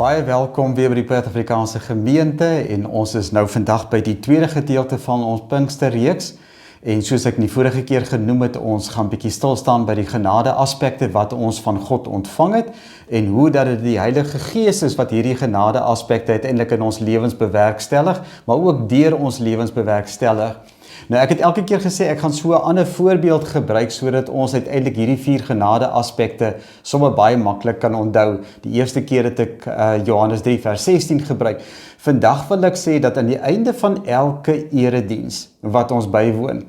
Baie welkom weer by die Perth Afrikaanse gemeente en ons is nou vandag by die tweede gedeelte van ons Pinksterreeks en soos ek die vorige keer genoem het, ons gaan bietjie stil staan by die genade aspekte wat ons van God ontvang het en hoe dat dit die Heilige Gees is wat hierdie genade aspekte uiteindelik in ons lewens bewerkstellig, maar ook deur ons lewens bewerkstellig. Nou ek het elke keer gesê ek gaan so 'n ander voorbeeld gebruik sodat ons uiteindelik hierdie 4 genade aspekte sommer baie maklik kan onthou. Die eerste keer het ek Johannes 3 vers 16 gebruik. Vandag wil ek sê dat aan die einde van elke erediens wat ons bywoon,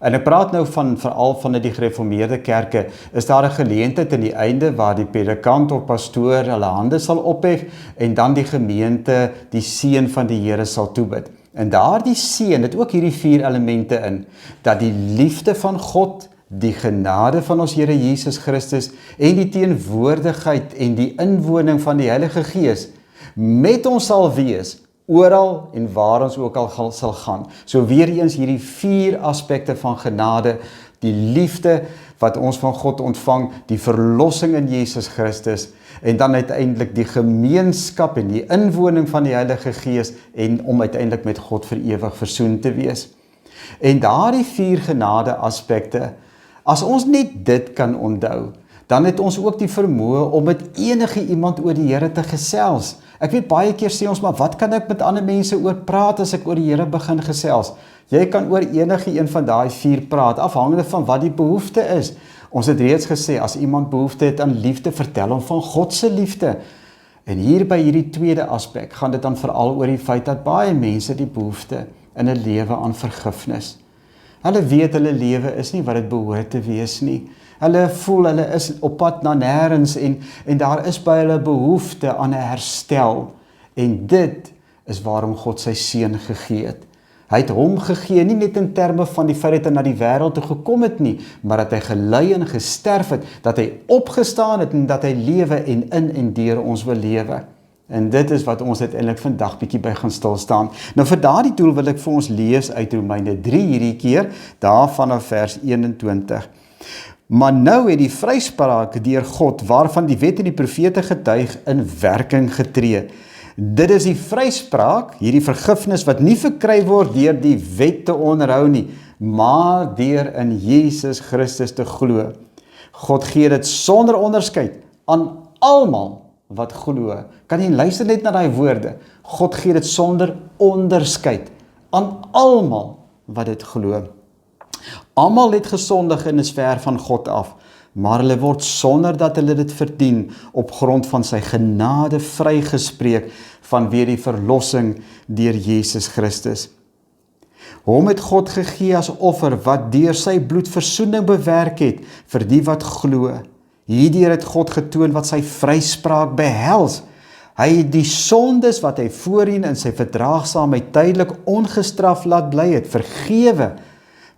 en ek praat nou veral van die gereformeerde kerke, is daar 'n geleentheid aan die einde waar die predikant of pastoor hulle hande sal ophef en dan die gemeente die seën van die Here sal toebid. En daardie seën het ook hierdie 4 elemente in, dat die liefde van God, die genade van ons Here Jesus Christus en die teenwoordigheid en die inwoning van die Heilige Gees met ons sal wees, oral en waar ons ook al sal gaan. So weer eens hierdie 4 aspekte van genade, die liefde wat ons van God ontvang, die verlossing in Jesus Christus, en dan uiteindelik die gemeenskap en die inwoning van die Heilige Gees, en om uiteindelik met God vir ewig versoen te wees. En daardie 4 genade aspekte, as ons net dit kan onthou, dan het ons ook die vermoë om met enige iemand oor die Here te gesels. Ek weet baie keer sê ons, maar wat kan ek met ander mense oor praat as ek oor die Here begin gesels? Jy kan oor enige een van daai 4 praat, afhangende van wat die behoefte is. Ons het reeds gesê, as iemand behoefte het aan liefde, vertel hom van God se liefde. En hier by hierdie tweede aspek, gaan dit dan veral oor die feit dat baie mense die behoefte in 'n lewe aan vergifnis. Hulle weet hulle lewe is nie wat dit behoort te wees nie. Hulle voel hulle is op pad na nêrens en daar is by hulle behoefte aan 'n herstel. En dit is waarom God sy seun gegee het. Hy het hom gegee, nie net in terme van die feit dat hy na die wêreld toe gekom het nie, maar dat hy gelei en gesterf het, dat hy opgestaan het en dat hy lewe en in en deur ons wil lewe. En dit is wat ons uiteindelik vandag bietjie by gaan stil staan. Nou vir daardie doel wil ek vir ons lees uit Romeine 3 hierdie keer, daar vanaf vers 21. Maar nou het die vryspraak deur God, waarvan die wet en die profete getuig, in werking getree. Dit is die vryspraak, hierdie vergifnis wat nie verkry word deur die wet te onderhou nie, maar deur in Jesus Christus te glo. God gee dit sonder onderskeid aan almal wat glo. Kan jy luister net na daai woorde? God gee dit sonder onderskeid aan almal wat dit glo. Almal het gesondig en is ver van God af, maar hulle word sonder dat hulle dit verdien op grond van sy genade vrygespreek vanweë die verlossing deur Jesus Christus. Hom het God gegee as offer wat deur sy bloed versoening bewerk het vir die wat glo. Hierdeur het God getoon wat sy vryspraak behels. Hy het die sondes wat hy voorheen in sy verdraagsaamheid tydelik ongestraf laat bly het, vergewe,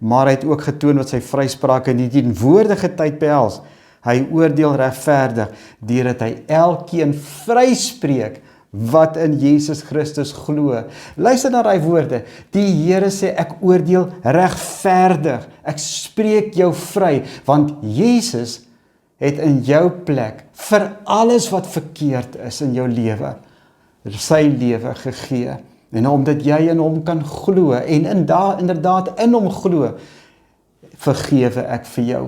maar hy het ook getoon wat sy vryspraak in die teenwoordige tyd behels. Hy oordeel regverdig, deurdat hy elkeen vryspreek wat in Jesus Christus glo. Luister na daai woorde. Die Here sê, ek oordeel regverdig. Ek spreek jou vry, want Jesus het in jou plek vir alles wat verkeerd is in jou lewe, sy lewe gegee. En omdat jy in hom kan glo, en inderdaad in hom glo, vergewe ek vir jou.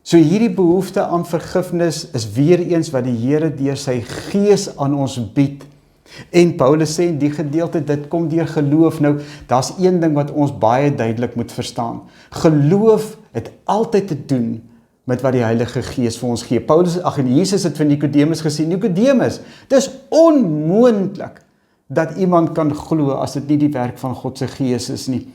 So hierdie behoefte aan vergifnis is weer eens wat die Here deur sy Gees aan ons bied. En Paulus sê in die gedeelte, dit kom deur geloof. Nou, daar's een ding wat ons baie duidelik moet verstaan. Geloof het altyd te doen met wat die Heilige Gees vir ons gee. En Jesus het vir Nikodemus gesê, Nikodemus, dis onmoontlik dat iemand kan glo as dit nie die werk van God se Gees is nie.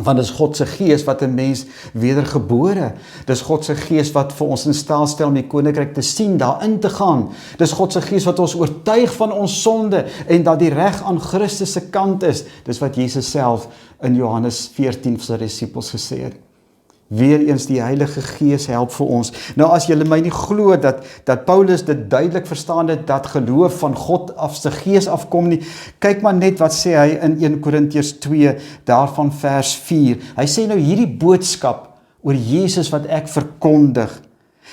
Want dis God se Gees wat 'n mens wedergebore. Dis God se Gees wat vir ons in staat stel om die koninkryk te sien, daarin te gaan. Dis God se Gees wat ons oortuig van ons sonde en dat die reg aan Christus se kant is. Dis wat Jesus self in Johannes 14 vir sy disippels gesê het. Weer eens die Heilige Gees help vir ons. Nou as julle my nie glo dat Paulus dit duidelik verstaan het, dat geloof van God af sy Gees afkom nie, kyk maar net wat sê hy in 1 Korintiërs 2, daarvan vers 4. Hy sê nou hierdie boodskap oor Jesus wat ek verkondig,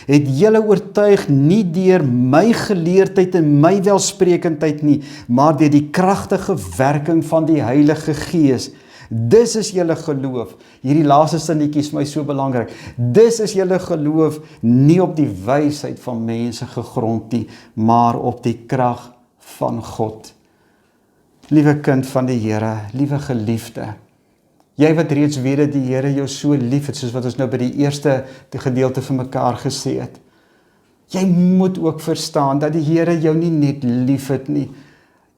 het julle oortuig nie deur my geleerdheid en my welsprekendheid nie, maar deur die kragtige werking van die Heilige Gees. Dis is julle geloof. Hierdie laaste sinnetjie is my so belangrik. Dis is julle geloof nie op die wysheid van mense gegrond nie, maar op die krag van God. Liewe kind van die Here, liewe geliefde, jy wat reeds weet dat die Here jou so lief het, soos wat ons nou by die eerste gedeelte van mekaar gesê het. Jy moet ook verstaan dat die Here jou nie net lief het nie,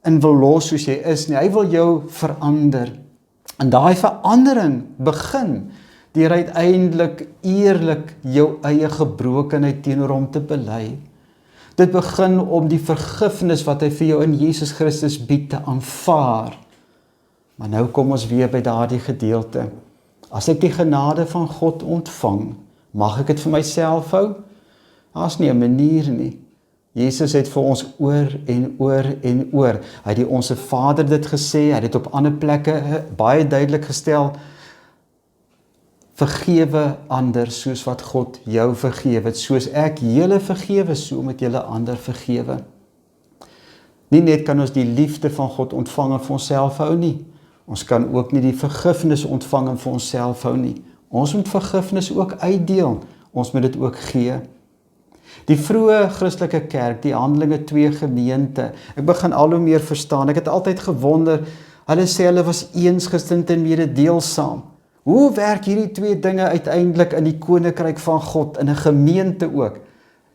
en wil los soos jy is nie. Hy wil jou verander. En daai verandering begin deur uiteindelik eerlik jou eie gebrokenheid teenoor hom te bely. Dit begin om die vergifnis wat hy vir jou in Jesus Christus bied te aanvaar. Maar nou kom ons weer by daardie gedeelte. As ek die genade van God ontvang, mag ek dit vir myself hou? Daar's nie 'n manier nie. Jesus het vir ons oor en oor en oor. Hy het die Onse Vader dit gesê, hy het dit op ander plekke baie duidelik gestel. Vergewe ander soos wat God jou vergewe het. Soos ek julle vergewe, so moet julle ander vergewe. Nie net kan ons die liefde van God ontvang en vir onsself hou nie. Ons kan ook nie die vergifnis ontvang en vir onsself hou nie. Ons moet vergifnis ook uitdeel. Ons moet dit ook gee. Die vroeë Christelike kerk, die Handelinge 2 gemeente, ek begin al hoe meer verstaan, ek het altyd gewonder, hulle sê hulle was eensgesind en mededeelsaam. Hoe werk hierdie twee dinge uiteindelik in die koninkryk van God, in 'n gemeente ook?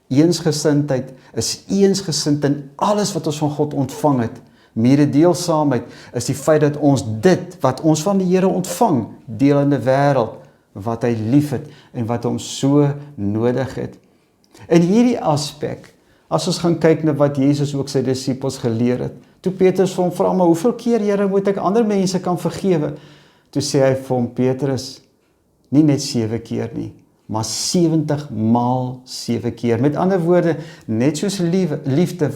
Eensgesindheid is eensgesind in alles wat ons van God ontvang het. Mededeelsaamheid is die feit dat ons dit, wat ons van die Here ontvang, deel in 'n wêreld wat hy lief het en wat hom so nodig het. In hierdie aspek, as ons gaan kyk na wat Jesus ook sy disippels geleer het, toe Petrus vir hom vra, maar hoeveel keer, Here, moet ek ander mense kan vergewe? Toe sê hy vir hom, Petrus, nie net 7 keer nie, maar 70 maal 7 keer. Met ander woorde, net soos liefde,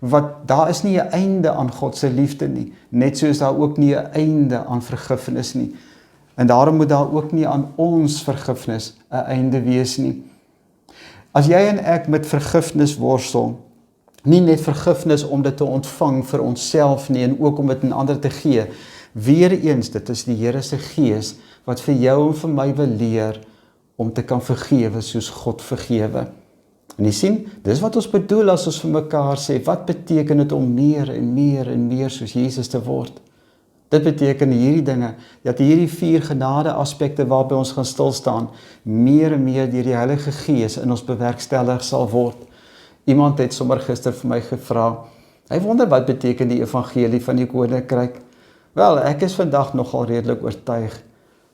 wat daar is nie 'n einde aan God se liefde nie, net soos daar ook nie 'n einde aan vergifnis nie. En daarom moet daar ook nie aan ons vergifnis 'n einde wees nie. As jy en ek met vergifnis worstel, nie net vergifnis om dit te ontvang vir onsself nie, en ook om dit aan ander te gee, weer eens, dit is die Here se Gees, wat vir jou en vir my wil leer, om te kan vergewe soos God vergewe. En jy sien, dis wat ons bedoel as ons vir mekaar sê, wat beteken dit om meer en meer en meer soos Jesus te word? Dit beteken hierdie dinge, dat hierdie 4 genade aspekte waarby ons gaan stilstaan, meer en meer deur die Heilige Gees in ons bewerkstellig sal word. Iemand het sommer gister vir my gevra, hy wonder wat beteken die evangelie van die koninkryk. Wel, ek is vandag nogal redelik oortuig,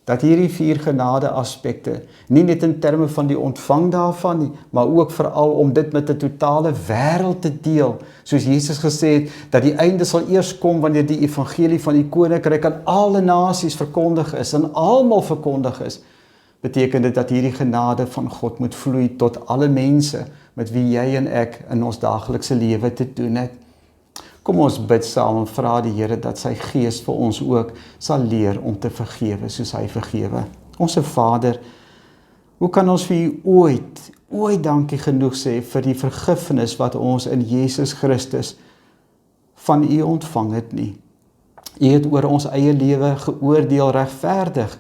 dat hierdie 4 genade aspekte, nie net in terme van die ontvang daarvan nie, maar ook veral om dit met 'n totale wêreld te deel, soos Jesus gesê het, dat die einde sal eers kom wanneer die evangelie van die koninkryk aan alle nasies verkondig is, en almal verkondig is, beteken dit dat hierdie genade van God moet vloei tot alle mense, met wie jy en ek in ons daaglikse lewe te doen het. Kom ons bid saam en vra die Here dat sy Gees vir ons ook sal leer om te vergewe soos hy vergewe. Onse Vader, hoe kan ons vir U ooit dankie genoeg sê vir die vergifnis wat ons in Jesus Christus van U ontvang het nie. U het oor ons eie lewe geoordeel regverdig,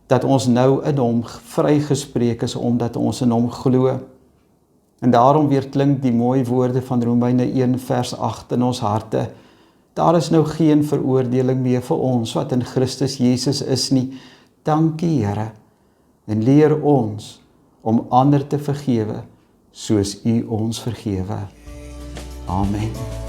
dat ons nou in hom vrygespreek is omdat ons in hom glo. En daarom weer klink die mooi woorde van Romeine 1 vers 8 in ons harte. Daar is nou geen veroordeling meer vir ons wat in Christus Jesus is nie. Dankie Here, en leer ons om ander te vergewe soos U ons vergewe. Amen.